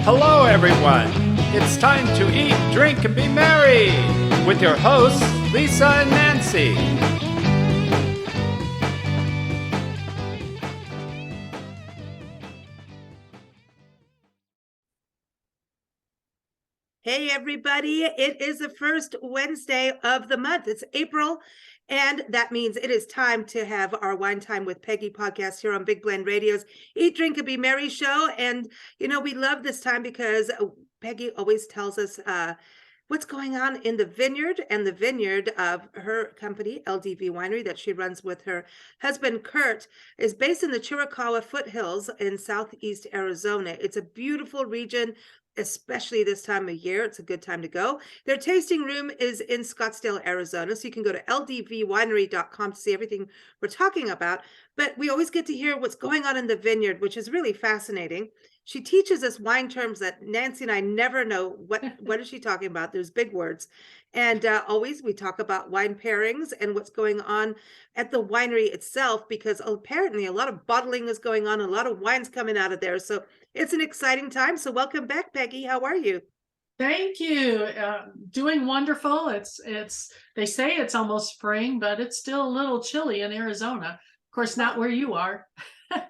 Hello, everyone. It's time to eat, drink, and be merry with your hosts, Lisa and Nancy. Hey, everybody. It is the first Wednesday of the month. It's April, and that means it is time to have our Wine Time with Peggy podcast here on Big Blend Radio's Eat, Drink, and Be Merry show. And, we love this time because Peggy always tells us what's going on in the vineyard, and the vineyard of her company, LDV Winery, that she runs with her husband, Curt, is based in the Chiricahua foothills in southeast Arizona. It's a beautiful region, especially this time of year. It's a good time to go. Their tasting room is in Scottsdale, Arizona. So you can go to ldvwinery.com to see everything we're talking about. But we always get to hear what's going on in the vineyard, which is really fascinating. She teaches us wine terms that Nancy and I never know what is she talking about. There's big words. And always we talk about wine pairings and what's going on at the winery itself, because apparently a lot of bottling is going on, a lot of wine's coming out of there. So it's an exciting time. So welcome back, Peggy. How are you? Thank you. Doing wonderful. It's they say it's almost spring, but it's still a little chilly in Arizona. Of course, not where you are.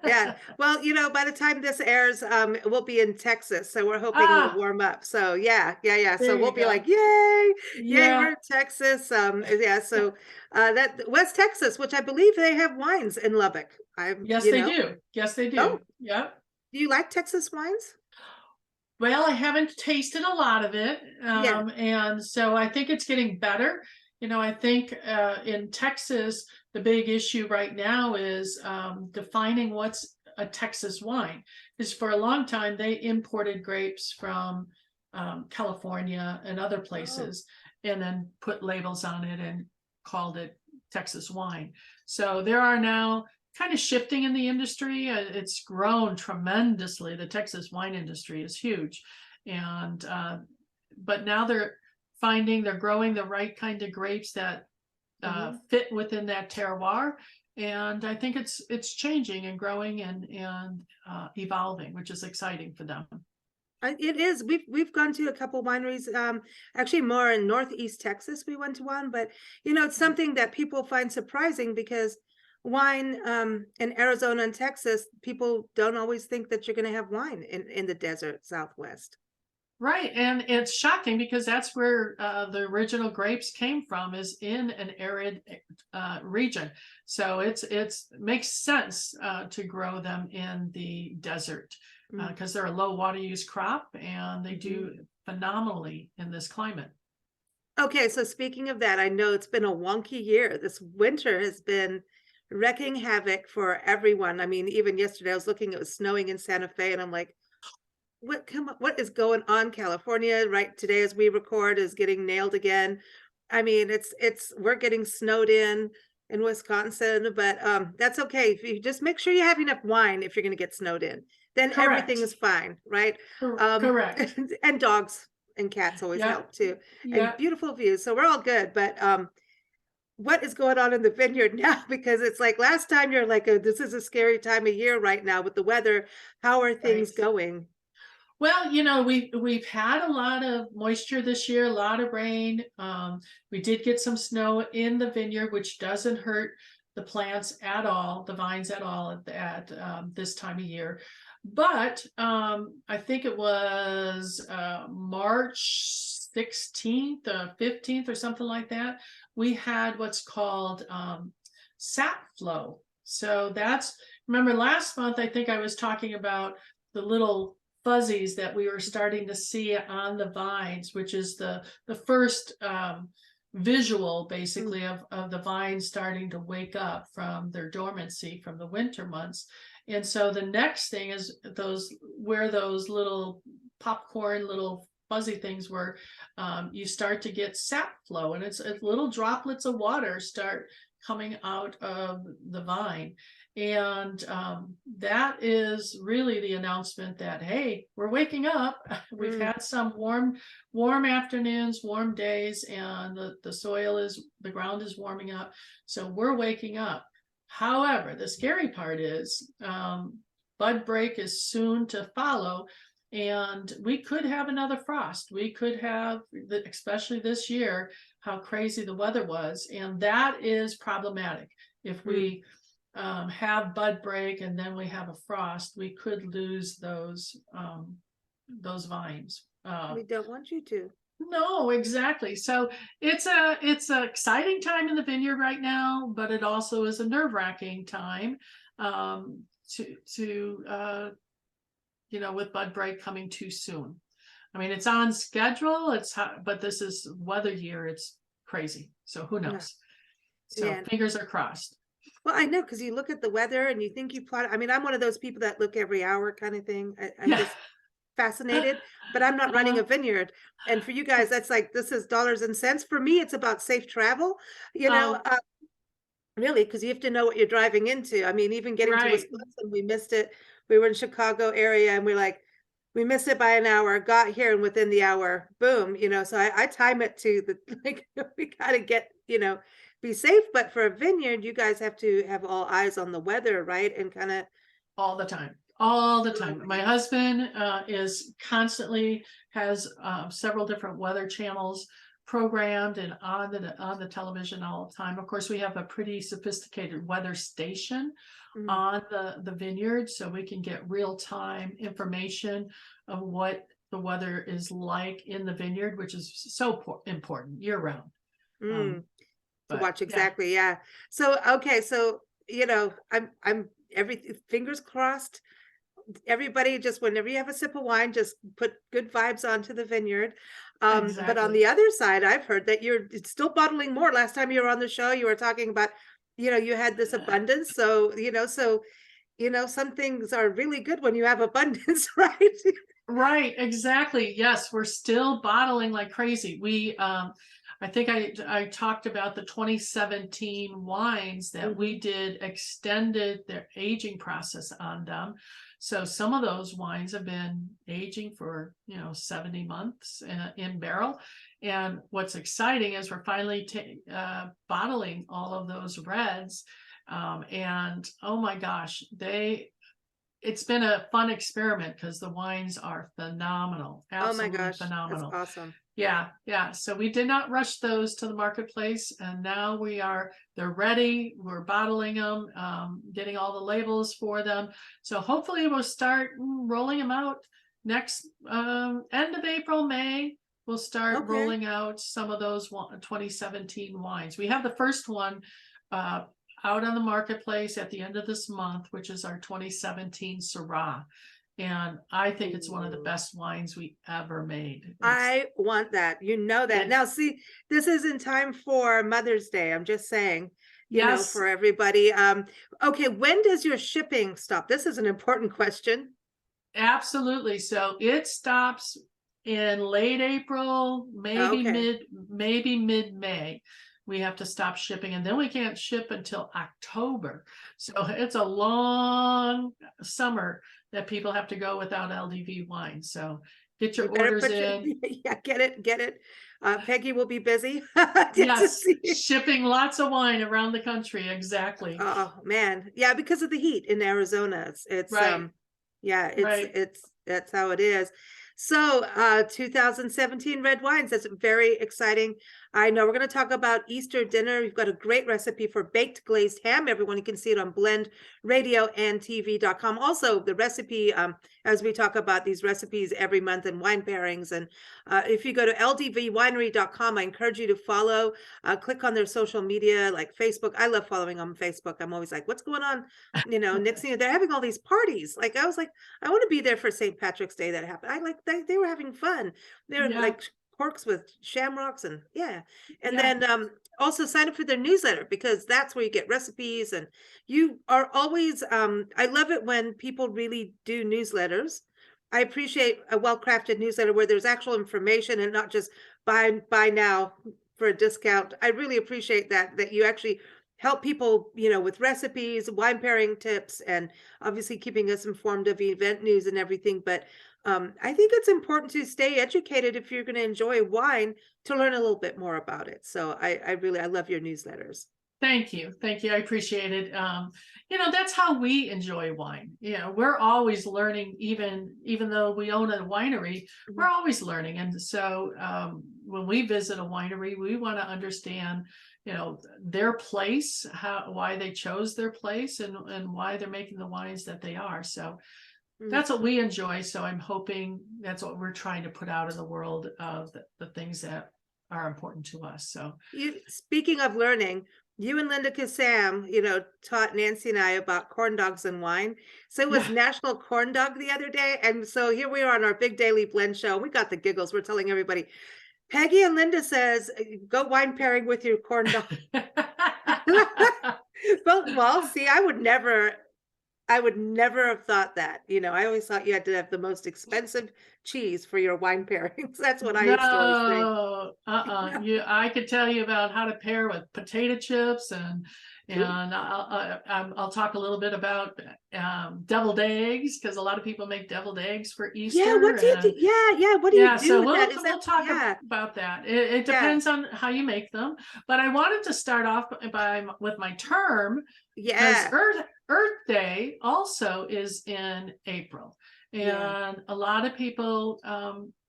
Yeah. Well, by the time this airs, we'll be in Texas. So we're hoping it'll warm up. So yeah. So we'll be like, yay, we're in Texas. Yeah. So that West Texas, which I believe they have wines in Lubbock. Yes, they do. Yes, they do. Oh. Yeah. Do you like Texas wines? Well, I haven't tasted a lot of it. And so I think it's getting better. I think in Texas, the big issue right now is defining what's a Texas wine. Because for a long time, they imported grapes from California and other places, and then put labels on it and called it Texas wine. So there are now kind of shifting in the industry. It's grown tremendously. The Texas wine industry is huge. And but now they're growing the right kind of grapes that fit within that terroir. And I think it's changing and growing and evolving, which is exciting for them. It is. We've gone to a couple wineries, actually more in Northeast Texas. We went to one, but it's something that people find surprising, because wine in Arizona and Texas, people don't always think that you're going to have wine in the desert Southwest. Right. And it's shocking because that's where the original grapes came from, is in an arid region. So it makes sense to grow them in the desert because they're a low water use crop, and they do phenomenally in this climate. Okay. So speaking of that, I know it's been a wonky year. This winter has been wrecking havoc for everyone. I mean, even yesterday I was looking, it was snowing in Santa Fe, and I'm like, what is going on? California right today as we record is getting nailed again. I mean, we're getting snowed in Wisconsin, but that's okay. If you just make sure you have enough wine, if you're going to get snowed in, then Correct. everything is fine, right? Correct. And dogs and cats always help too, and beautiful views. So we're all good, but what is going on in the vineyard now? Because it's like last time you're like, this is a scary time of year right now with the weather. How are things going? Well, we've had a lot of moisture this year, a lot of rain. We did get some snow in the vineyard, which doesn't hurt the plants at all, the vines at all at this time of year. But I think it was March 16th, 15th or something like that. We had what's called sap flow. So remember last month, I think I was talking about the little fuzzies that we were starting to see on the vines, which is the first visual basically of the vines starting to wake up from their dormancy from the winter months. And so the next thing is where those little popcorn little fuzzy things were, you start to get sap flow, and it's little droplets of water start coming out of the vine. And that is really the announcement that, hey, we're waking up. We've had some warm afternoons, warm days, and the ground is warming up. So we're waking up. However, the scary part is bud break is soon to follow. and we could have another frost. We could have, especially this year, how crazy the weather was, and that is problematic. If we have bud break and then we have a frost, we could lose those vines. We don't want you to. No, exactly. So it's a exciting time in the vineyard right now, but it also is a nerve-wracking time to with bud break coming too soon. I mean, it's on schedule. But this is weather year. It's crazy. So who knows? So Yeah. fingers are crossed. Well, I know, because you look at the weather and you think you plot. I mean, I'm one of those people that look every hour kind of thing. I'm just fascinated, but I'm not running a vineyard. And for you guys, that's like, this is dollars and cents. For me, it's about safe travel, really, because you have to know what you're driving into. I mean, even getting to Wisconsin, we missed it. We were in Chicago area and we missed it by an hour, got here, and within the hour, boom, so I time it to we got to get, be safe. But for a vineyard, you guys have to have all eyes on the weather, right? And kind of all the time. My husband is constantly has several different weather channels programmed and on the television all the time. Of course, we have a pretty sophisticated weather station on the vineyard, so we can get real-time information of what the weather is like in the vineyard, which is so important year-round. To watch exactly, yeah. So okay, so I'm fingers crossed. Everybody, just whenever you have a sip of wine, just put good vibes onto the vineyard. But on the other side, I've heard that you're still bottling more. Last time you were on the show, you were talking about, you had this abundance. So, some things are really good when you have abundance, right? Right, exactly. Yes, we're still bottling like crazy. We, I think I talked about the 2017 wines that we extended their aging process on them. So some of those wines have been aging for 70 months in barrel. And what's exciting is we're finally bottling all of those reds. And oh my gosh, it's been a fun experiment because the wines are phenomenal. Absolutely oh my gosh, phenomenal. That's awesome. Yeah. So we did not rush those to the marketplace, and now they're ready. We're bottling them, getting all the labels for them. So hopefully we'll start rolling them out next end of April, May. We'll start rolling out some of those 2017 wines. We have the first one out on the marketplace at the end of this month, which is our 2017 Syrah. And I think it's one of the best wines we ever made. I want that. That. Now, see, this is in time for Mother's Day. I'm just saying, for everybody. Okay, when does your shipping stop? This is an important question. Absolutely. So it stops in late April, maybe mid-May. We have to stop shipping, and then we can't ship until October. So it's a long summer that people have to go without LDV wine. So get your orders in. Get it. Peggy will be busy. Yes, shipping lots of wine around the country. Exactly. Oh man, yeah, because of the heat in Arizona. It's right. That's how it is. So 2017 red wines, that's very exciting. I know we're going to talk about Easter dinner. We've got a great recipe for baked glazed ham. Everyone, you can see it on blendradioandtv.com. Also, the recipe, as we talk about these recipes every month and wine pairings. And if you go to ldvwinery.com, I encourage you to follow, click on their social media like Facebook. I love following on Facebook. I'm always like, what's going on? Next thing they're having all these parties. Like, I was like, I want to be there for St. Patrick's Day that happened. They were having fun. They're like corks with shamrocks and then also sign up for their newsletter, because that's where you get recipes, and you are always I love it when people really do newsletters. I appreciate a well-crafted newsletter where there's actual information and not just buy now for a discount. I really appreciate that you actually help people, with recipes, wine pairing tips, and obviously keeping us informed of event news and everything. But I think it's important to stay educated if you're going to enjoy wine, to learn a little bit more about it. So I love your newsletters. Thank you. Thank you. I appreciate it. That's how we enjoy wine. We're always learning, even though we own a winery, we're always learning. And so when we visit a winery, we want to understand, their place, why they chose their place, and why they're making the wines that they are. So that's what we enjoy. So I'm hoping that's what we're trying to put out in the world of the things that are important to us. So Speaking of learning, you and Linda Kassam, taught Nancy and I about corn dogs and wine. So it was National Corn Dog the other day. And so here we are on our big daily blend show. We got the giggles. We're telling everybody. Peggy and Linda says, go wine pairing with your corn dog. Well, see, I would never have thought that. I always thought you had to have the most expensive cheese for your wine pairings. That's what I used to always think. I could tell you about how to pair with potato chips, and I'll talk a little bit about deviled eggs, because a lot of people make deviled eggs for Easter. Yeah, what do you do? Yeah, what do you do? So with we'll talk about that. It depends on how you make them. But I wanted to start off with my term. Yeah. Earth Day also is in April, and a lot of people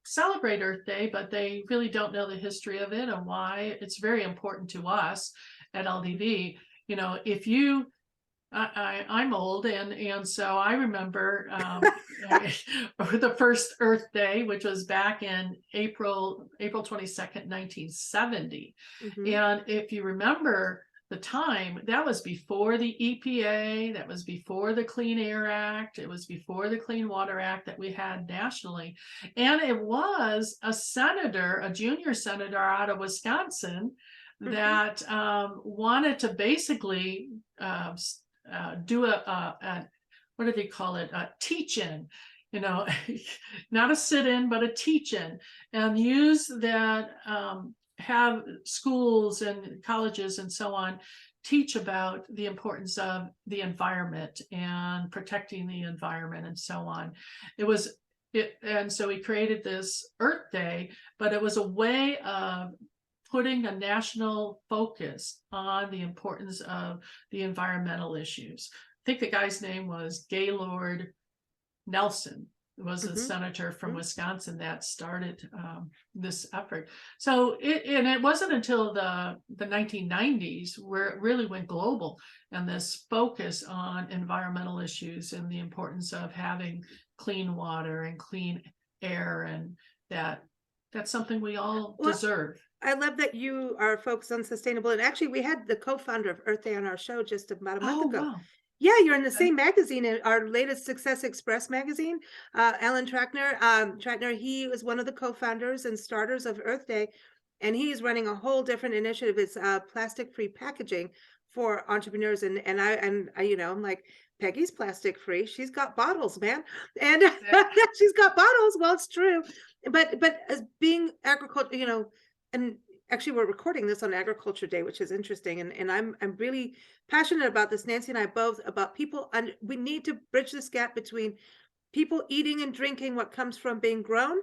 celebrate Earth Day, but they really don't know the history of it and why it's very important to us at LDV. If you I'm old, and so I remember the first Earth Day, which was back in April 22nd, 1970. And if you remember the time, that was before the EPA, that was before the Clean Air Act, it was before the Clean Water Act that we had nationally. And it was a junior senator out of Wisconsin that wanted to basically do what do they call it? A teach-in, not a sit-in, but a teach-in, and use that, have schools and colleges and so on teach about the importance of the environment and protecting the environment and so on. And so we created this Earth Day, but it was a way of putting a national focus on the importance of the environmental issues. I think the guy's name was Gaylord Nelson. Was a senator from Wisconsin that started this effort. So it wasn't until the 1990s where it really went global, and this focus on environmental issues and the importance of having clean water and clean air, and that's something we all deserve. I love that you are focused on sustainable. And actually, we had the co-founder of Earth Day on our show just about a month ago. Wow. Yeah, you're in the same magazine, our latest Success Express magazine. Alan Trachtner, he was one of the co-founders and starters of Earth Day, and he's running a whole different initiative. It's plastic-free packaging for entrepreneurs. And I'm like, Peggy's plastic-free. She's got bottles, man, and she's got bottles. Well, it's true, but as being agriculture, and actually, we're recording this on Agriculture Day, which is interesting. And I'm really passionate about this, Nancy and I both, about people. And we need to bridge this gap between people eating and drinking what comes from being grown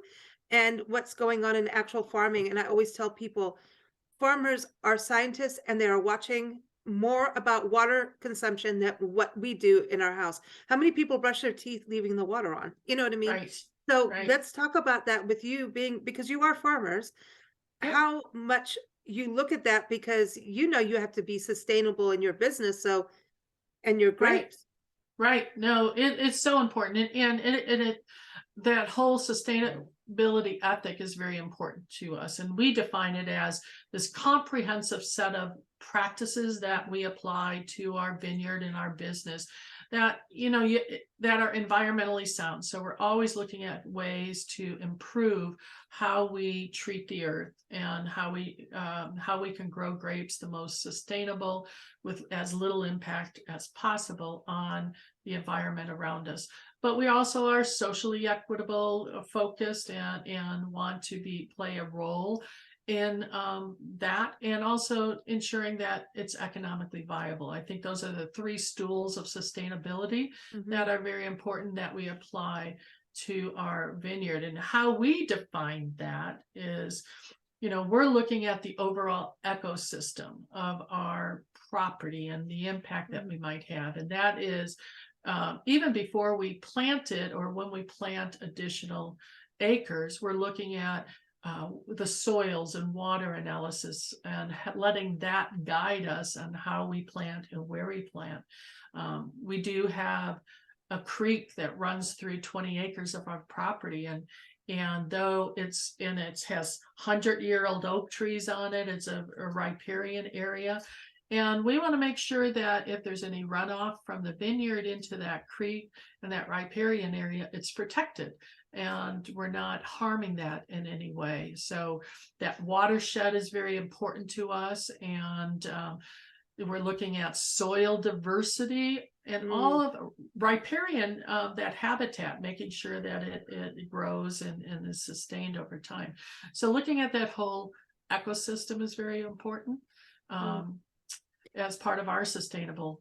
and what's going on in actual farming. And I always tell people, farmers are scientists, and they are watching more about water consumption than what we do in our house. How many people brush their teeth leaving the water on? You know what I mean? Right. So let's talk about that with you because you are farmers. How much you look at that, because you have to be sustainable in your business, and your grapes. Right. No, it's so important, and that whole sustainability ethic is very important to us, and we define it as this comprehensive set of practices that we apply to our vineyard and our business that that are environmentally sound. So we're always looking at ways to improve how we treat the earth and how we can grow grapes the most sustainable with as little impact as possible on the environment around us. But we also are socially equitable focused and want to play a role in that, and also ensuring that it's economically viable. I think those are the three stools of sustainability that are very important that we apply to our vineyard. And how we define that is, we're looking at the overall ecosystem of our property and the impact that we might have. And that is even before we plant it, or when we plant additional acres, we're looking at the soils and water analysis and letting that guide us on how we plant and where we plant. We do have a creek that runs through 20 acres of our property, and though it has 100-year-old oak trees on it, it's a riparian area. And we want to make sure that if there's any runoff from the vineyard into that creek and that riparian area, it's protected and we're not harming that in any way. So that watershed is very important to us. And we're looking at soil diversity and all of riparian, that habitat, making sure that it grows and is sustained over time. So looking at that whole ecosystem is very important. As part of our sustainable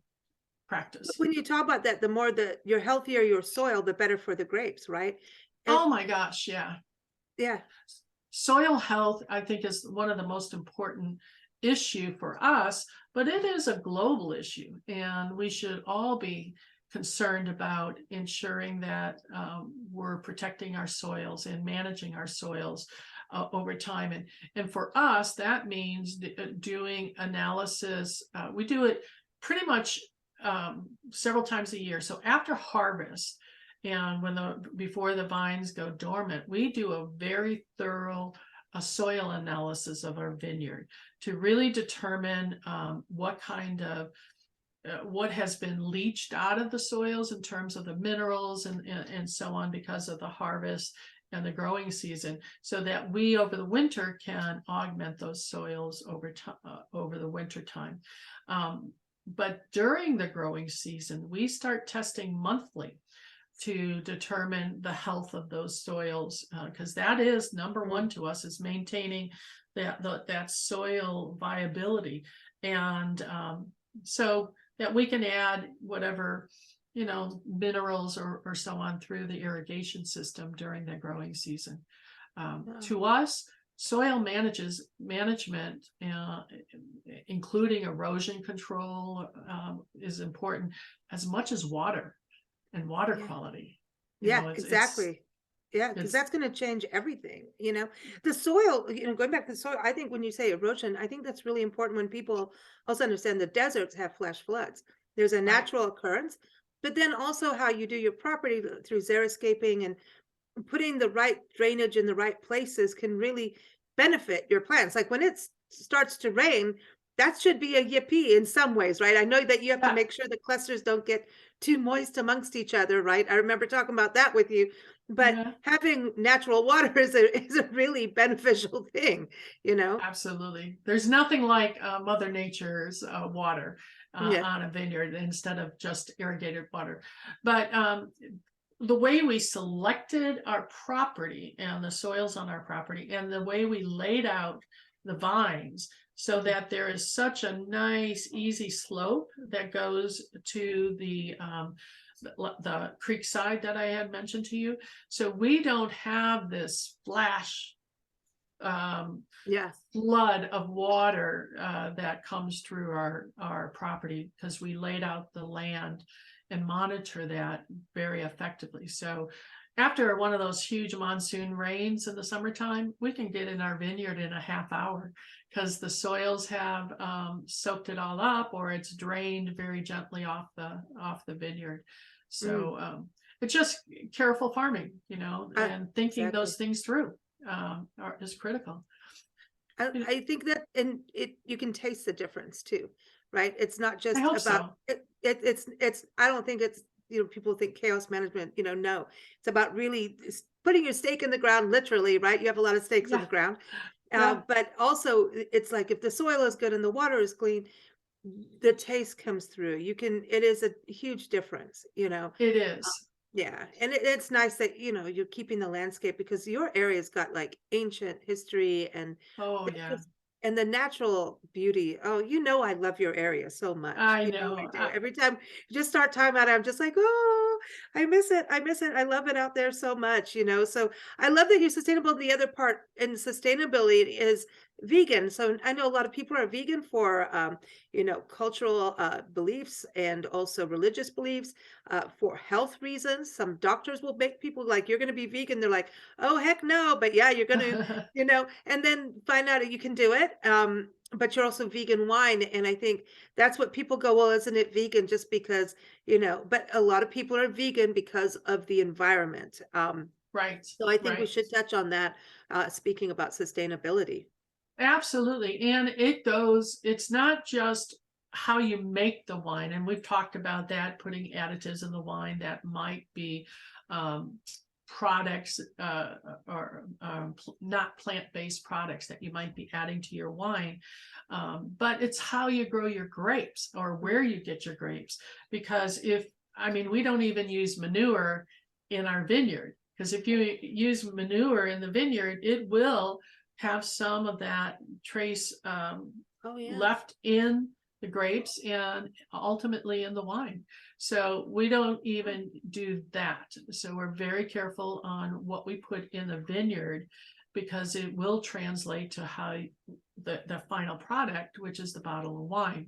practice. When you talk about that, the more you're healthier your soil, the better for the grapes, right? And, oh my gosh, yeah. Yeah. Soil health, I think, is one of the most important issue for us, but it is a global issue, and we should all be concerned about ensuring that we're protecting our soils and managing our soils over time. And for us, that means doing analysis. We do it pretty much several times a year. So after harvest and before the vines go dormant, we do a very thorough soil analysis of our vineyard to really determine what kind of what has been leached out of the soils in terms of the minerals and so on, because of the harvest and the growing season, so that we over the winter can augment those soils over the winter time. But during the growing season, we start testing monthly to determine the health of those soils, because that is number one to us, is maintaining that soil viability, and so that we can add whatever minerals or so on through the irrigation system during the growing season. To us, soil management, including erosion control, is important as much as water and water quality. Exactly. Yeah, because that's going to change everything. The soil, going back to the soil, I think when you say erosion, I think that's really important when people also understand the deserts have flash floods. There's a natural occurrence, but then also how you do your property through xeriscaping and putting the right drainage in the right places can really benefit your plants. Like when it starts to rain, that should be a yippee in some ways, right? I know that you have to make sure the clusters don't get too moist amongst each other, right? I remember talking about that with you. But having natural water is a really beneficial thing, Absolutely. There's nothing like Mother Nature's water on a vineyard instead of just irrigated water. But the way we selected our property and the soils on our property, and the way we laid out the vines, so that there is such a nice, easy slope that goes to the creek side that I had mentioned to you. So we don't have this flash flood of water that comes through our property, because we laid out the land and monitor that very effectively. So after one of those huge monsoon rains in the summertime, we can get in our vineyard in a half hour, because the soils have soaked it all up, or it's drained very gently off the vineyard. So it's just careful farming, and thinking those things through is critical. I think that, and you can taste the difference too, right? It's not just about it's I don't think it's people think chaos management, no, it's about really putting your stake in the ground, literally, right? You have a lot of stakes in the ground. But also it's like, if the soil is good and the water is clean, the taste comes through. It is a huge difference, It is. And it's nice that, you're keeping the landscape, because your area's got like ancient history and and the natural beauty. Oh, I love your area so much. I know. I do. Every time you just start talking about it, I'm just like, oh, I miss it. I miss it. I love it out there so much, So I love that you're sustainable. The other part in sustainability is vegan. So I know a lot of people are vegan for, cultural beliefs and also religious beliefs, for health reasons. Some doctors will make people like, you're going to be vegan. They're like, oh, heck no. But yeah, you're going to, and then find out that you can do it. But you're also vegan wine. And I think that's what people go, well, isn't it vegan just because, but a lot of people are vegan because of the environment. Right. So I think we Right. should touch on that, speaking about sustainability. Absolutely. And it's not just how you make the wine. And we've talked about that, putting additives in the wine that might be products or not plant-based products that you might be adding to your wine. But it's how you grow your grapes or where you get your grapes. Because we don't even use manure in our vineyard. Because if you use manure in the vineyard, it will have some of that trace left in the grapes and ultimately in the wine. So we don't even do that. So we're very careful on what we put in the vineyard, because it will translate to how the final product, which is the bottle of wine.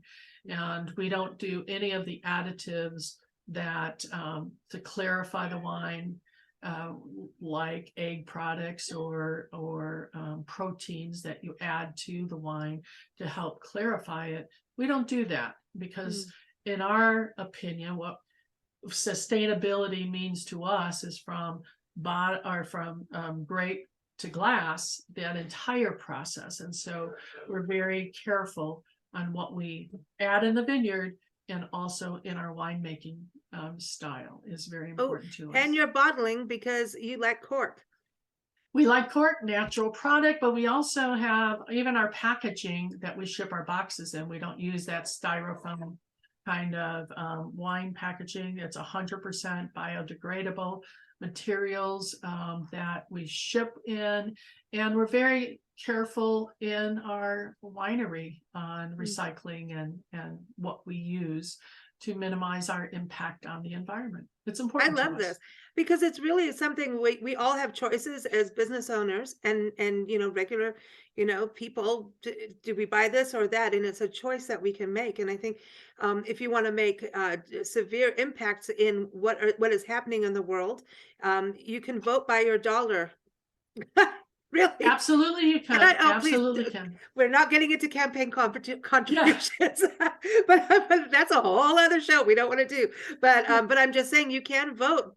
And we don't do any of the additives that to clarify the wine, like egg products or proteins that you add to the wine to help clarify it. We don't do that because in our opinion, what sustainability means to us is from grape to glass, that entire process. And so we're very careful on what we add in the vineyard, and also in our winemaking style is very important to us. And you're bottling because you like cork. We like cork, natural product, but we also have even our packaging that we ship our boxes in. We don't use that styrofoam kind of wine packaging. It's 100% biodegradable materials that we ship in, and we're very careful in our winery on recycling and what we use to minimize our impact on the environment. It's important. I love this because it's really something we all have choices as business owners and regular people. Do we buy this or that? And it's a choice that we can make. And I think if you want to make severe impacts in what is happening in the world, you can vote by your dollar. Really? Absolutely, you can. Absolutely can. We're not getting into campaign contributions, but that's a whole other show we don't want to do. But I'm just saying you can vote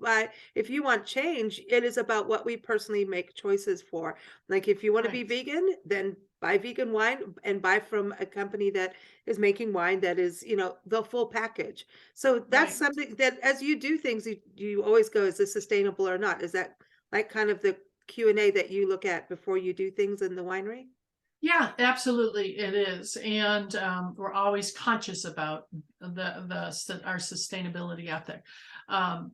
if you want change. It is about what we personally make choices for. Like if you want to be vegan, then buy vegan wine and buy from a company that is making wine that is, the full package. So that's something that as you do things, you always go, is this sustainable or not? Is that like kind of the Q&A that you look at before you do things in the winery? Yeah, absolutely, it is, and we're always conscious about our sustainability ethic. But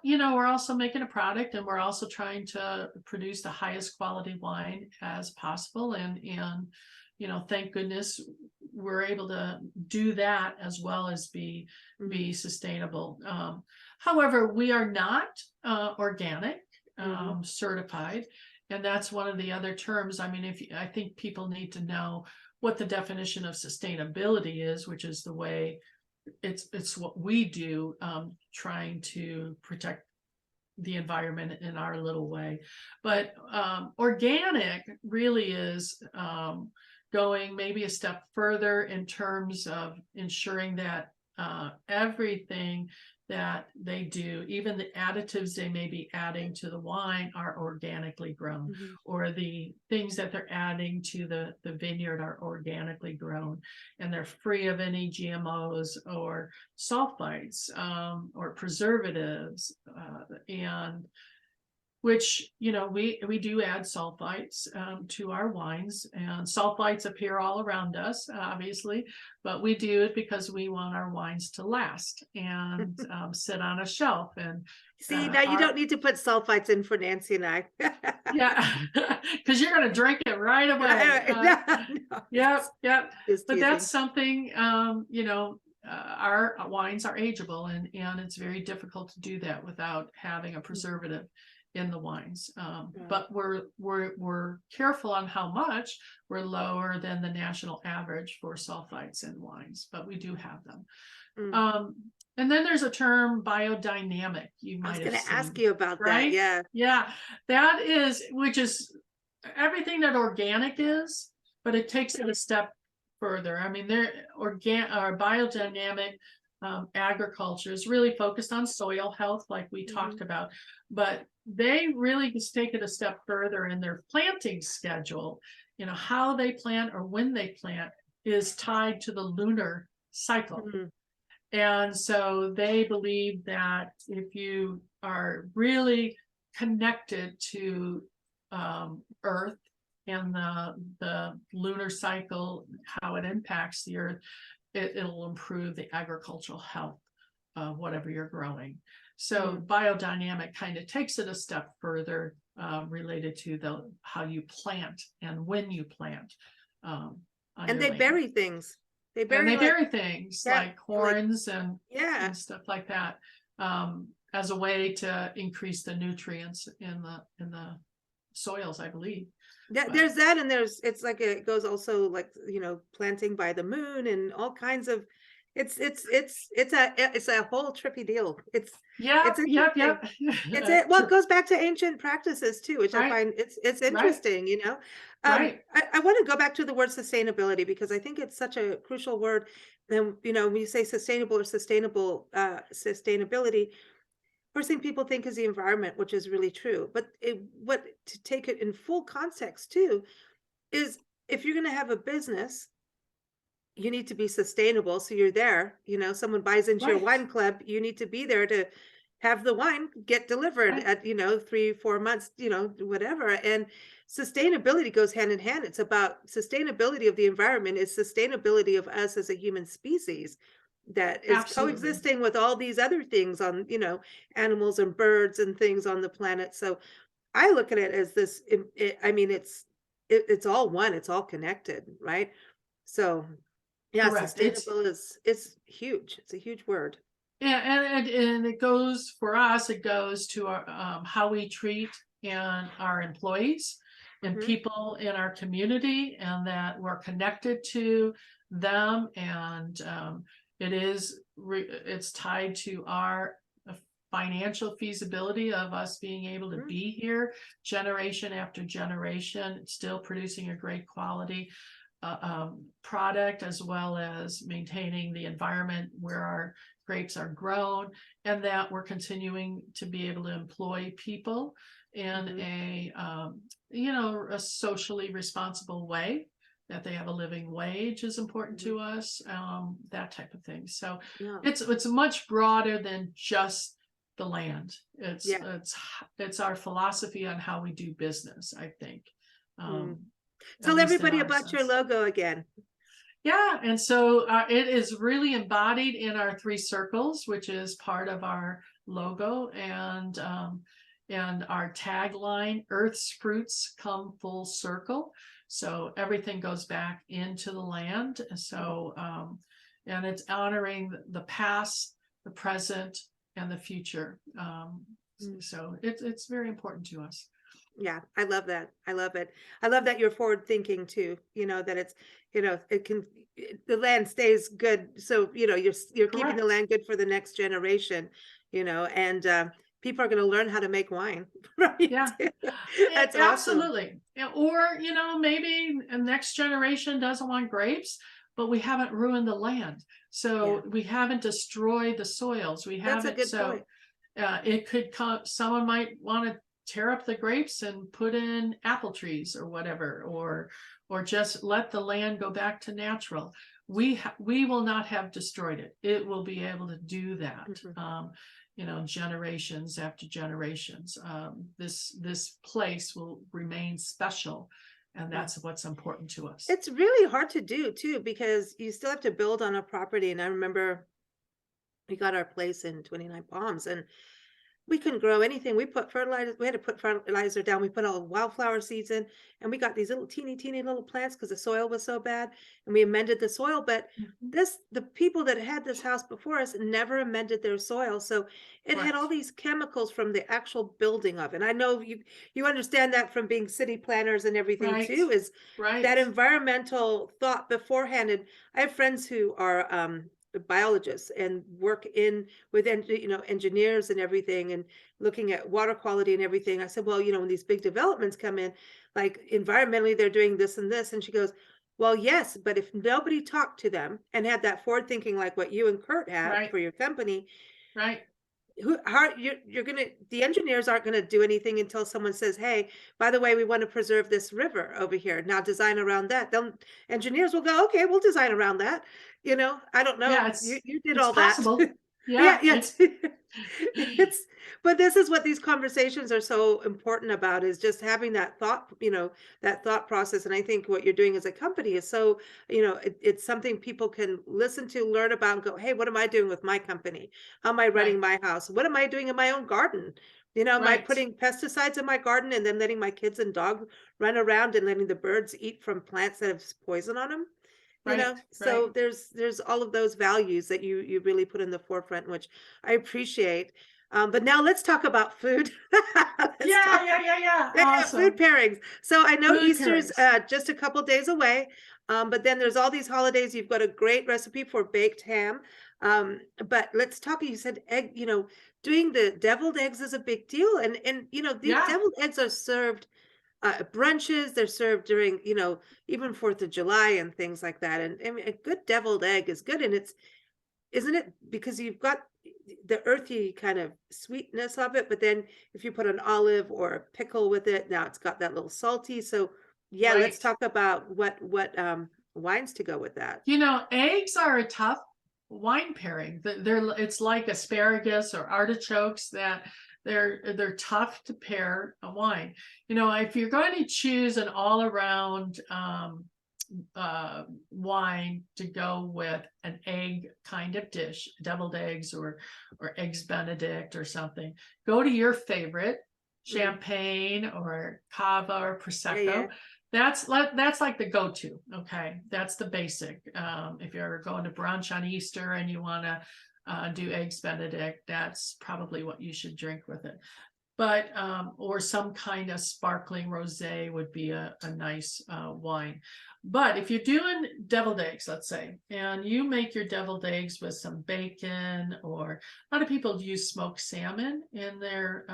we're also making a product, and we're also trying to produce the highest quality wine as possible, and thank goodness we're able to do that as well as be sustainable. However, we are not organic. Certified, and that's one of the other terms. I think people need to know what the definition of sustainability is, which is the way it's what we do, trying to protect the environment in our little way. But organic really is going maybe a step further in terms of ensuring that everything that they do, even the additives they may be adding to the wine, are organically grown, or the things that they're adding to the vineyard are organically grown, and they're free of any GMOs or sulfites or preservatives, and which we do add sulfites to our wines, and sulfites appear all around us, obviously, but we do it because we want our wines to last and sit on a shelf. And see, now you don't need to put sulfites in for Nancy and I. Yeah, because you're going to drink it right away. No. Yep. Just But teasing. that's something our wines are ageable, and it's very difficult to do that without having a preservative in the wines. But we're careful on how much. We're lower than the national average for sulfites in wines, but we do have them. And then there's a term, biodynamic. You might have seen. I was going to ask you about right? that. Yeah, that is, which is everything that organic is, but it takes it a step further. I mean, they're biodynamic agriculture is really focused on soil health, like we talked about, but they really just take it a step further in their planting schedule. You know, how they plant or when they plant is tied to the lunar cycle. And so they believe that if you are really connected to Earth and the lunar cycle, how it impacts the Earth, it'll improve the agricultural health of whatever you're growing. So biodynamic kind of takes it a step further, related to how you plant and when you plant. And they bury things. They bury things like horns and stuff like that, as a way to increase the nutrients in the soils, I believe. There's that, and it's like it goes also like, you know, planting by the moon and all kinds of. It's a whole trippy deal. It's well, it goes back to ancient practices too, which I find it's interesting, you know. I want to go back to the word sustainability, because I think it's such a crucial word. And, you know, when you say sustainable or sustainability, first thing people think is the environment, which is really true. But what to take it in full context too is, if you're going to have a business, you need to be sustainable. So you're there, you know, someone buys into your wine club, you need to be there to have the wine get delivered at, you know, 3-4 months, you know, whatever. And sustainability goes hand in hand. It's about sustainability of the environment, is sustainability of us as a human species that is coexisting with all these other things on, you know, animals and birds and things on the planet. So I look at it as this, I mean, it's all one, it's all connected, right? So yeah, sustainable is huge. It's a huge word. Yeah, and it goes, for us, it goes to our, how we treat our employees and people in our community, and that we're connected to them, and it's tied to our financial feasibility of us being able to be here generation after generation, still producing a great quality product, as well as maintaining the environment where our grapes are grown, and that we're continuing to be able to employ people in a socially responsible way, that they have a living wage is important to us, that type of thing. So it's much broader than just the land. It's our philosophy on how we do business, I think. Tell everybody about your logo again. Yeah, and so it is really embodied in our 3 circles, which is part of our logo, and our tagline, Earth's fruits come full circle. So everything goes back into the land. So and it's honoring the past, the present, and the future. So it's very important to us. Yeah, I love that. I love it. I love that you're forward thinking too, you know, that it's, you know, the land stays good. So, you know, you're keeping the land good for the next generation, you know, and people are going to learn how to make wine. Right? Yeah, that's absolutely. Awesome. Or, you know, maybe a next generation doesn't want grapes, but we haven't ruined the land. So we haven't destroyed the soils. We haven't. That's a good point. It could come, someone might want to tear up the grapes and put in apple trees or whatever, or just let the land go back to natural. We will not have destroyed it. It will be able to do that. You know, generations after generations. This place will remain special, and that's what's important to us. It's really hard to do too, because you still have to build on a property. And I remember we got our place in 29 Palms, and we couldn't grow anything. We put fertilizer, we had to put fertilizer down. We put all wildflower seeds in, and we got these little teeny little plants because the soil was so bad, and we amended the soil. But Mhm. the people that had this house before us never amended their soil. So it had all Right, these chemicals from the actual building of it. And I know you understand that from being city planners and everything right, too, is that right. environmental thought beforehand. And I have friends who are biologists and work in with engineers and everything, and looking at water quality and everything. I said, well, when these big developments come in, like environmentally they're doing this and this, and she goes, well, yes, but if nobody talked to them and had that forward thinking like what you and Curt have Right, for your company, right, you're gonna, the engineers aren't gonna do anything until someone says, hey, by the way, we want to preserve this river over here, now design around that. Then engineers will go, okay, we'll design around that. I don't know, yeah, you did it's all that. possible. Yeah, Yeah, yeah. it's It's, but this is what these conversations are so important about, is just having that thought, that thought process. And I think what you're doing as a company is so, it's something people can listen to, learn about, and go, hey, what am I doing with my company? How am I running right, my house? What am I doing in my own garden? Am I right, putting pesticides in my garden and then letting my kids and dog run around and letting the birds eat from plants that have poison on them? right, So right. there's all of those values that you really put in the forefront, which I appreciate. But now let's talk about food. Let's Yeah, talk, yeah, yeah, yeah. yeah, food Awesome. pairings. So I know Food Easter's pairings. just a couple days away, but then there's all these holidays. You've got a great recipe for baked ham. But let's talk. You said egg. Doing the deviled eggs is a big deal, and these Yeah, deviled eggs are served brunches. They're served during, even 4th of July and things like that. And I mean, a good deviled egg is good. And isn't it because you've got the earthy kind of sweetness of it, but then if you put an olive or a pickle with it, now it's got that little salty. So yeah, let's right. talk about what wines to go with that. Eggs are a tough wine pairing. It's like asparagus or artichokes that they're tough to pair a wine. If you're going to choose an all around wine to go with an egg kind of dish, deviled eggs or eggs Benedict or something, go to your favorite Mm, champagne or cava or yeah, prosecco. yeah. That's like the go-to. Okay, that's the basic. If you're going to brunch on Easter and you want to do eggs Benedict, that's probably what you should drink with it. But or some kind of sparkling rosé would be a nice wine. But if you're doing deviled eggs, let's say, and you make your deviled eggs with some bacon, or a lot of people use smoked salmon in their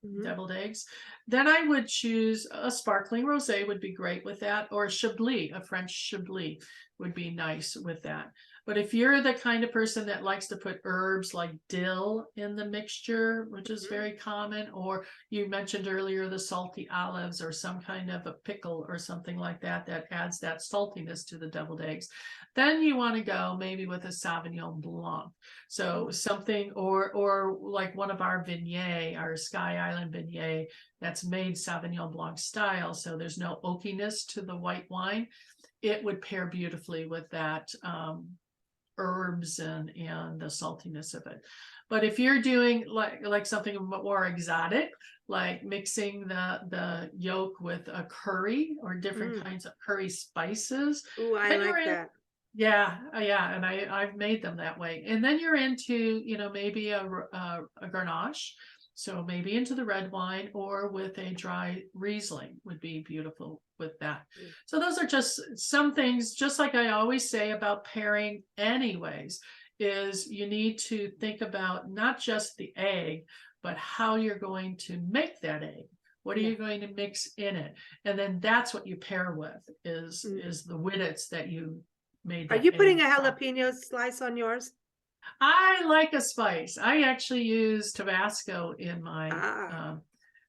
Hmm. deviled eggs, then I would choose a sparkling rosé would be great with that, or Chablis, a French Chablis would be nice with that. But if you're the kind of person that likes to put herbs like dill in the mixture, which is Hmm. very common, or you mentioned earlier the salty olives or some kind of a pickle or something like that that adds that saltiness to the deviled eggs, then you want to go maybe with a Sauvignon Blanc. So something, or like one of our Viognier, our Sky Island Viognier, that's made Sauvignon Blanc style. So there's no oakiness to the white wine. It would pair beautifully with that herbs and the saltiness of it. But if you're doing like something more exotic, like mixing the yolk with a curry or different Mm. kinds of curry spices, Ooh, I then you're like in. that. Yeah, yeah, and I've made them that way. And then you're into, maybe a Grenache. So maybe into the red wine, or with a dry Riesling would be beautiful with that. Mm. So those are just some things, just like I always say about pairing anyways, is you need to think about not just the egg, but how you're going to make that egg. What are Yeah. you going to mix in it? And then that's what you pair with is Mm. the winnets that you made Are that you putting egg a from. jalapeno slice on yours? I like a spice. I actually use Tabasco in my. Ah.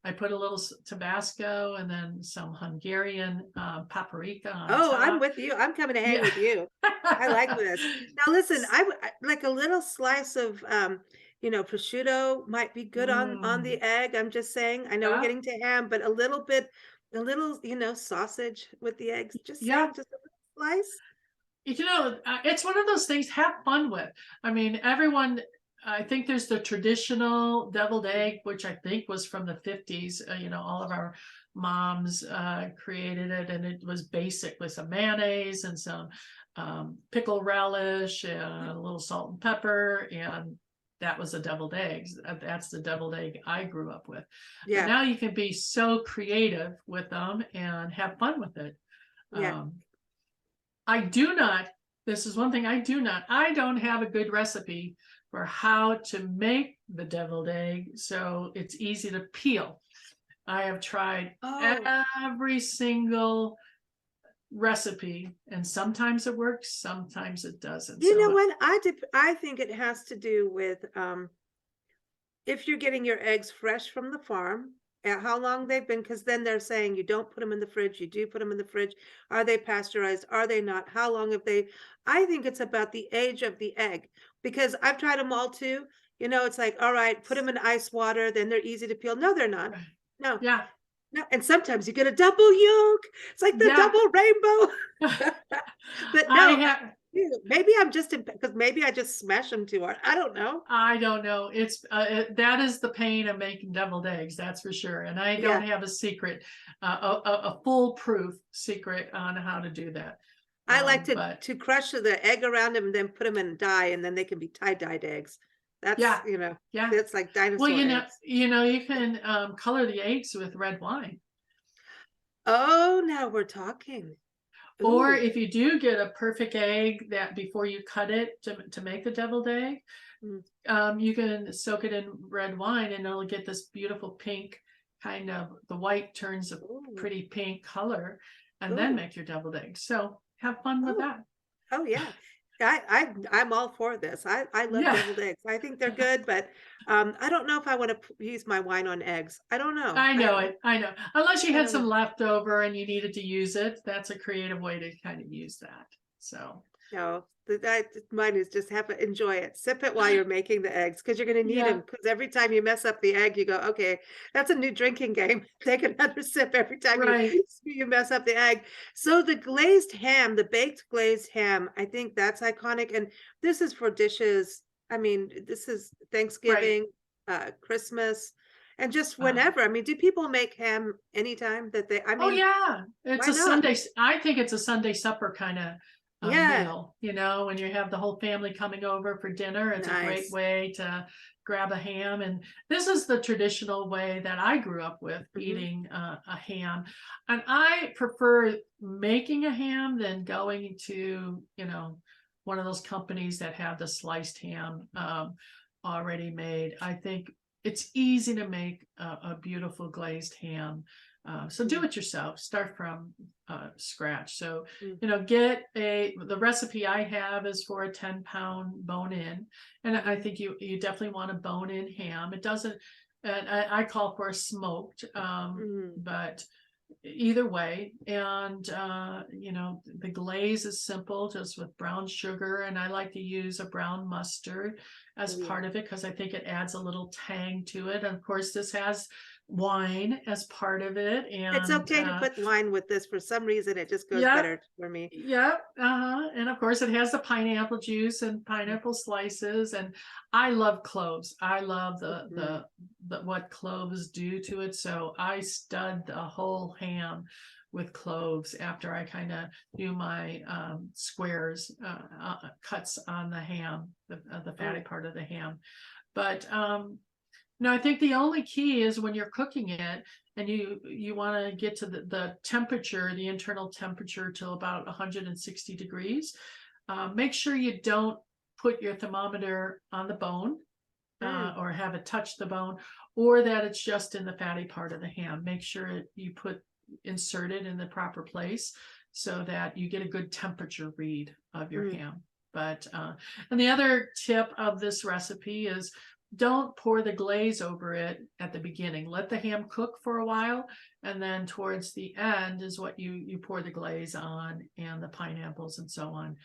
I put a little Tabasco and then some Hungarian paprika on Oh, I'm top. with you. I'm coming to hang Yeah. with you. I like this. Now listen, like a little slice of prosciutto might be good on Mm, the egg. I'm just saying. I know we're yeah. getting to ham, but a little bit, a little, sausage with the eggs. Just Yeah. saying, just a little slice. It's one of those things, have fun with. I mean, everyone I think there's the traditional deviled egg, which I think was from the 50s. All of our moms created it, and it was basic with some mayonnaise and some pickle relish and a little salt and pepper, and that was the deviled eggs. That's the deviled egg I grew up with. Yeah. But now you can be so creative with them and have fun with it. Yeah. This is one thing I don't have a good recipe for how to make the deviled egg so it's easy to peel. I have tried every single recipe, and sometimes it works, sometimes it doesn't. You know what? I think it has to do with if you're getting your eggs fresh from the farm, and how long they've been, because then they're saying you don't put them in the fridge, you do put them in the fridge. Are they pasteurized? Are they not? How long have they? I think it's about the age of the egg, because I've tried them all too. It's like, all right, put them in ice water, then they're easy to peel. No, they're not. No. Yeah. No. And sometimes you get a double yolk. It's like the double rainbow. But no. Maybe I'm just because maybe I just smash them too hard. I don't know. I don't know. It's that is the pain of making deviled eggs, that's for sure. And I don't have a secret, a foolproof secret on how to do that. I like to crush the egg around them and then put them in dye, and then they can be tie-dyed eggs. That's that's like dinosaur eggs. You can color the eggs with red wine. Oh, now we're talking. Or if you do get a perfect egg that before you cut it to make the deviled egg, you can soak it in red wine and it'll get this beautiful pink kind of, the white turns a pretty pink color, and then make your deviled egg. So have fun with that. Oh yeah. I'm all for this. I love deviled eggs. I think they're good, but I don't know if I want to use my wine on eggs. I don't know. I know. Unless you had some leftover and you needed to use it, that's a creative way to kind of use that. So no, mine is just enjoy it. Sip it while you're making the eggs, because you're going to need them. Because every time you mess up the egg, you go, okay, that's a new drinking game. Take another sip every time you mess up the egg. So the glazed ham, the baked glazed ham, I think that's iconic. And this is for dishes. I mean, this is Thanksgiving, Christmas, and just whenever. I mean, do people make ham anytime that they? I mean, it's a Sunday. I think it's a Sunday supper kind of. Meal, when you have the whole family coming over for dinner, it's a great way to grab a ham. And this is the traditional way that I grew up with eating a ham. And I prefer making a ham than going to, one of those companies that have the sliced ham already made. I think it's easy to make a beautiful glazed ham. So do it yourself, start from scratch. So, get the recipe I have is for a 10-pound bone-in. And I think you definitely want a bone-in ham. It doesn't, and I call for a smoked, but either way. And, the glaze is simple, just with brown sugar. And I like to use a brown mustard as part of it, because I think it adds a little tang to it. And of course, this has wine as part of it, and it's okay to put wine with this. For some reason it just goes better for me. And of course it has the pineapple juice and pineapple slices, and I love cloves. I love the what cloves do to it, so I stud the whole ham with cloves after I kind of do my squares cuts on the ham, the fatty part of the ham. But no, I think the only key is when you're cooking it and you want to get to the temperature, the internal temperature, till about 160 degrees. Make sure you don't put your thermometer on the bone or have it touch the bone, or that it's just in the fatty part of the ham. Make sure you insert it in the proper place so that you get a good temperature read of your ham. But and the other tip of this recipe is, don't pour the glaze over it at the beginning. Let the ham cook for a while, and then towards the end is what you pour the glaze on, and the pineapples and so on.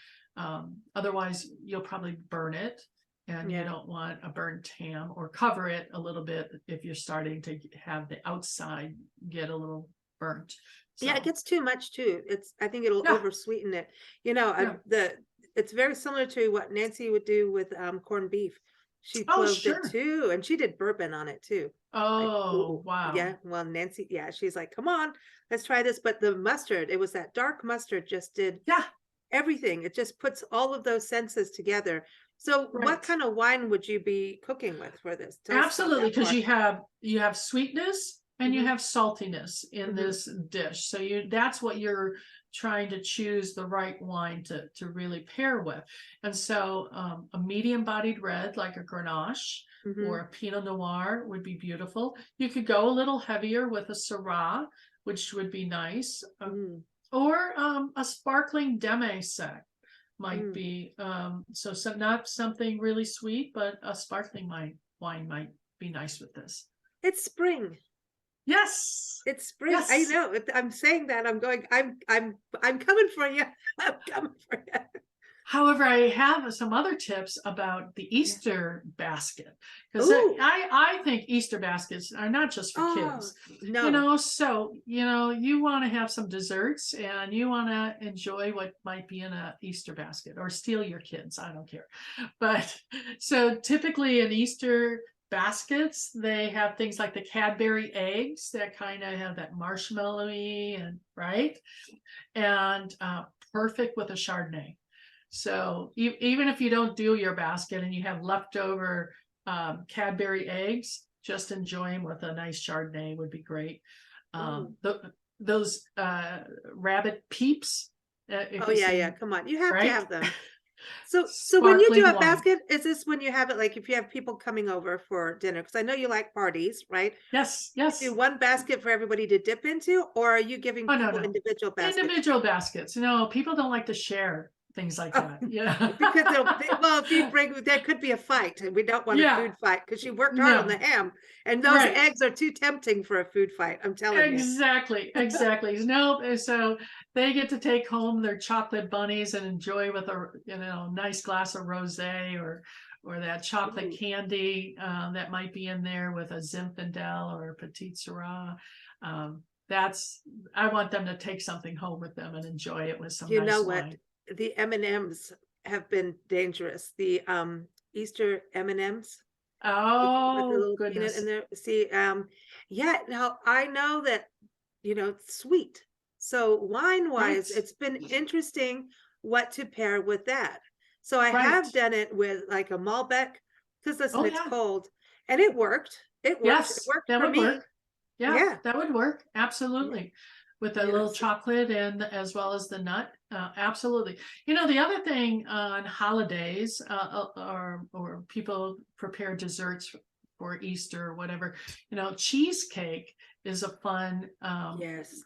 Otherwise, you'll probably burn it, and you don't want a burnt ham, or cover it a little bit if you're starting to have the outside get a little burnt. So. Yeah, it gets too much too. I think it'll over sweeten it. It's very similar to what Nancy would do with corned beef. She Oh, closed it sure. too, and she did bourbon on it too. Like, Oh, ooh, wow. yeah. Well, Nancy, yeah, she's like, come on, let's try this. But the mustard, it was that dark mustard, just did Yeah, everything. It just puts all of those senses together. So, what right. kind of wine would you be cooking with for this? Tell us about Absolutely, that because part. you have sweetness and you Hmm. have saltiness in Hmm. this dish. So that's what you're trying to choose the right wine to really pair with. And so a medium bodied red like a Grenache Hmm. or a Pinot Noir would be beautiful. You could go a little heavier with a Syrah, which would be nice. Mm. Or a sparkling demi sec might Mm. be so not something really sweet, but a sparkling wine might be nice with this. It's spring. Yes, It's spring. I yes. know. I'm saying that. I'm going. I'm coming for you. I'm coming for you. However, I have some other tips about the Yeah. Easter basket, because Oh. I think Easter baskets are not just for Oh kids, no. so you want to have some desserts and you want to enjoy what might be in a Easter basket, or steal your kids, I don't care. But so typically in Easter baskets, they have things like the Cadbury eggs that kind of have that marshmallowy and right, and perfect with a Chardonnay. So even if you don't do your basket and you have leftover Cadbury eggs, just enjoy them with a nice Chardonnay would be great. Mm. Those rabbit peeps, if Oh you've yeah, yeah. seen, Come on. You have to right? have them. So when you do Sparkling a wine. basket, is this when you have it like if you have people coming over for dinner? Because I know you like parties, right? Yes, You do yes. one basket for everybody to dip into, or are you giving Oh, no, people no. individual baskets? Individual baskets. People don't like to share things like Oh, that. Yeah. because well, if you bring, there could be a fight, and we don't want a Yeah. food fight because you worked hard on the No. ham, and those Right. eggs are too tempting for a food fight. I'm telling you. Exactly, exactly. No, so they get to take home their chocolate bunnies and enjoy with a nice glass of rosé, or that chocolate Ooh. candy that might be in there with a Zinfandel or a Petite Syrah. That's I want them to take something home with them and enjoy it with some You know nice what? wine. The M&Ms have been dangerous. The Easter M&Ms with the Oh little peanut in goodness, there. See, yeah. Now I know that it's sweet. So wine right, wise, it's been interesting what to pair with that. So I right. have done it with like a Malbec because listen, Oh it's yeah, cold, and it worked. It worked. It yes, worked that for would me. work. Yeah, Yeah. that would work. Yeah. Absolutely. With a Yeah. little chocolate and as well as the nut. Absolutely. The other thing on holidays, or people prepare desserts for Easter or whatever, cheesecake is a Yes.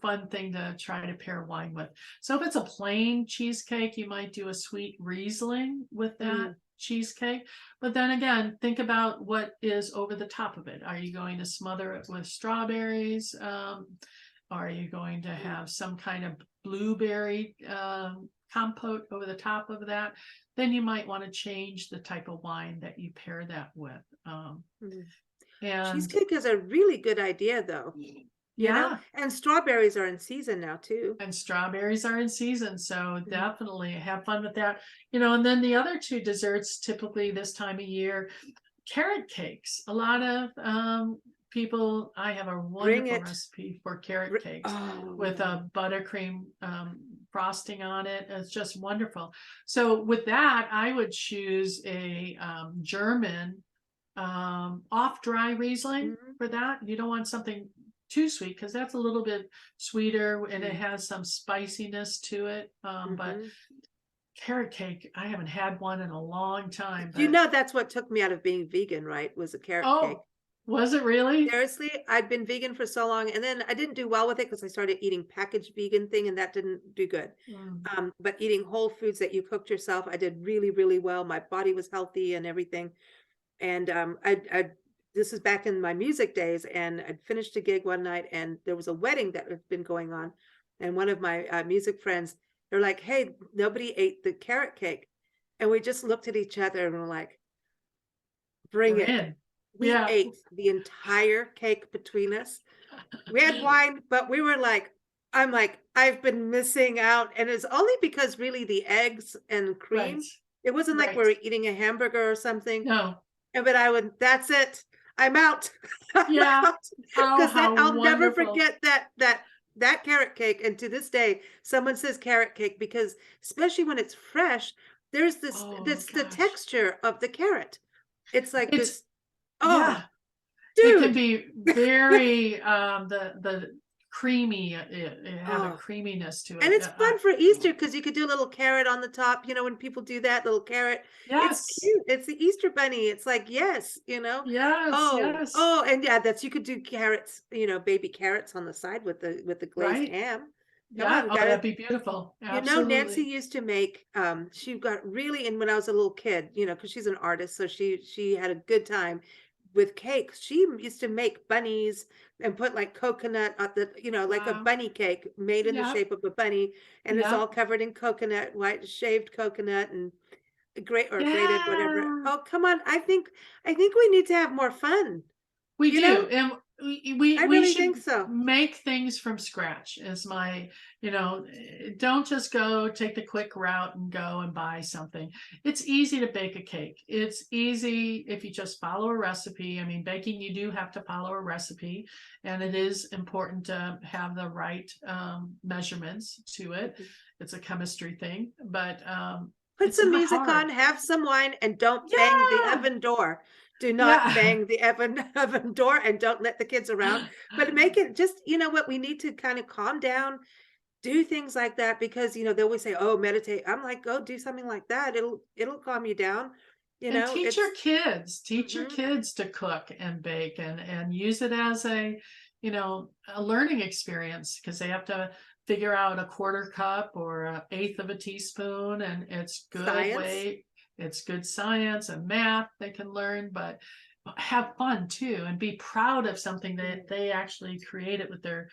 fun thing to try to pair wine with. So if it's a plain cheesecake, you might do a sweet Riesling with that Mm. cheesecake. But then again, think about what is over the top of it. Are you going to smother it with strawberries? Are you going to have some kind of blueberry compote over the top of that? Then you might want to change the type of wine that you pair that with. Mm. And Cheesecake is a really good idea, though. yeah, And strawberries are in season now too. and strawberries are in season, so Mhm. definitely have fun with that. And then the other two desserts, typically this time of year, carrot cakes. A lot of people, I have a Bring wonderful it. recipe for carrot cakes with Oh, a buttercream frosting on it. It's just wonderful. So with that, I would choose a German off dry Riesling mhm, for that. You don't want something too sweet because that's a little bit sweeter and it mm, has some spiciness to it. But mhm. carrot cake, I haven't had one in a long time, You but know that's what took me out of being vegan, right? Was a carrot cake. oh, was it really? Seriously, I'd been vegan for so long, and then I didn't do well with it because I started eating packaged vegan thing, and that didn't do good. Mm. But eating whole foods that you cooked yourself, I did really, really well. My body was healthy and everything. And I this is back in my music days, and I'd finished a gig one night, and there was a wedding that had been going on, and one of my music friends, they're like, "Hey, nobody ate the carrot cake," and we just looked at each other and we're like, "Bring We're it." in. We Yeah. ate the entire cake between us. We had wine, but we were like, I'm like, I've been missing out, and it's only because really the eggs and Right. cream It wasn't like we Right. were eating a hamburger or something. No. But I would, that's it. I'm out. I'm Yeah. out. Oh, Because that how I'll never wonderful. forget that carrot cake. And to this day, someone says carrot cake because especially when it's fresh, there's Oh the gosh. texture of the carrot. It's like It's this, oh, yeah. It can dude. be very the creamy. It have a Oh. creaminess to And it. it's fun for Easter because you could do a little carrot on the top, when people do that little carrot. It's Yes. cute. It's the Easter bunny. It's like, yes. Yes. Oh, Yes. oh, and yeah, you could do carrots, baby carrots on the side with the glazed Right. ham. Come Yeah. on, we Oh, got that'd it. be beautiful. Nancy Absolutely. used to make, she got really, and when I was a little kid, because she's an artist, so she had a good time with cakes. She used to make bunnies and put like coconut on like a Wow. bunny cake made in the Yep. shape of a bunny, and it's all Yep. covered in coconut, white shaved coconut and grated, whatever. Yeah. Oh, come on. I think we need to have more fun. We You know, do, and we I we really should think so. make things from scratch. Is my, don't just go take the quick route and go and buy something. It's easy to bake a cake. It's easy if you just follow a recipe. I mean, baking, you do have to follow a recipe, and it is important to have the right measurements to it. Mhm. It's a chemistry thing, but Put it's some not music on, hard. have some wine, and don't bang the Yeah, oven door. Do not yeah. bang the oven door and don't let the kids around. But make it just, what we need to kind of calm down, do things like that because they always say, "Oh, meditate." I'm like, "Go do something like that. It'll calm you down." And teach your It's kids, mhm. to cook and bake and use it as a learning experience because they have to figure out a quarter cup or an eighth of a teaspoon, and Science. it's good science and math they can learn, but have fun too and be proud of something that Mhm. they actually created with their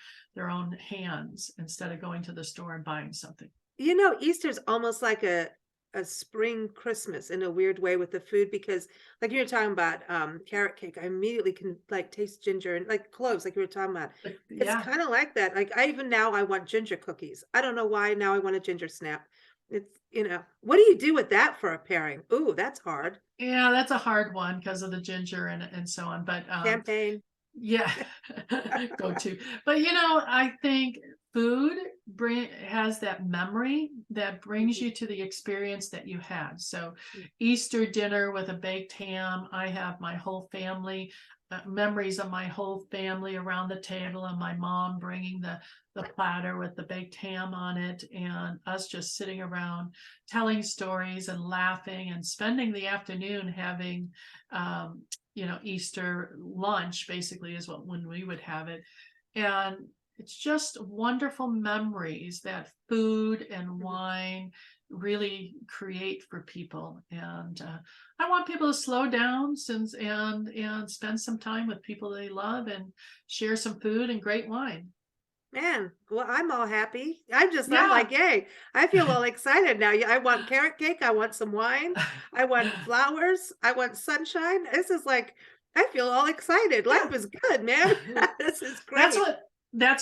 own hands instead of going to the store and buying something. Easter's almost like a spring Christmas in a weird way with the food because like you were talking about carrot cake, I immediately can like taste ginger and like cloves, like you were talking about. But It's yeah. kind of like that. Like I even now I want ginger cookies. I don't know why now I want a ginger snap. What do you do with that for a pairing? Ooh, that's hard. Yeah, that's a hard one because of the ginger and so on. But Champagne. yeah, go to. But I think food has that memory that brings Mhm, you to the experience that you had. So mhm, Easter dinner with a baked ham, I have my whole family, memories of my whole family around the table and my mom bringing the platter with the baked ham on it and us just sitting around telling stories and laughing and spending the afternoon having um, Easter lunch basically is when we would have it. And it's just wonderful memories that food and mhm. wine really create for people. And I want people to slow down since and spend some time with people they love and share some food and great wine. Man, well, I'm all happy. I'm Yeah. like, yay. I feel all excited now. I want carrot cake. I want some wine. I want flowers. I want sunshine. This is like, I feel all excited. Life Yeah. is good, man. This is That's great.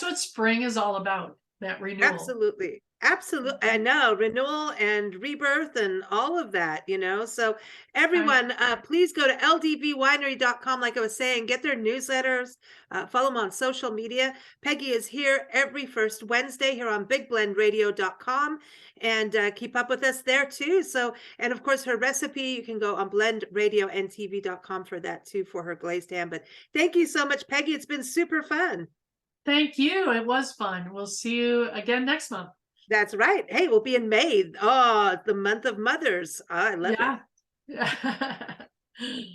what spring is all about, that renewal. Absolutely. Absolutely. I know renewal and rebirth and all of that. So I everyone, please go to ldvwinery.com. Like I was saying, get their newsletters, follow them on social media. Peggy is here every first Wednesday here on bigblendradio.com and keep up with us there too. So, and of course, her recipe, you can go on blendradioandtv.com for that too, for her glazed ham. But thank you so much, Peggy. It's been super fun. Thank you. It was fun. We'll see you again next month. That's right. Hey, we'll be in May. Oh, the month of mothers. I love it. Yeah.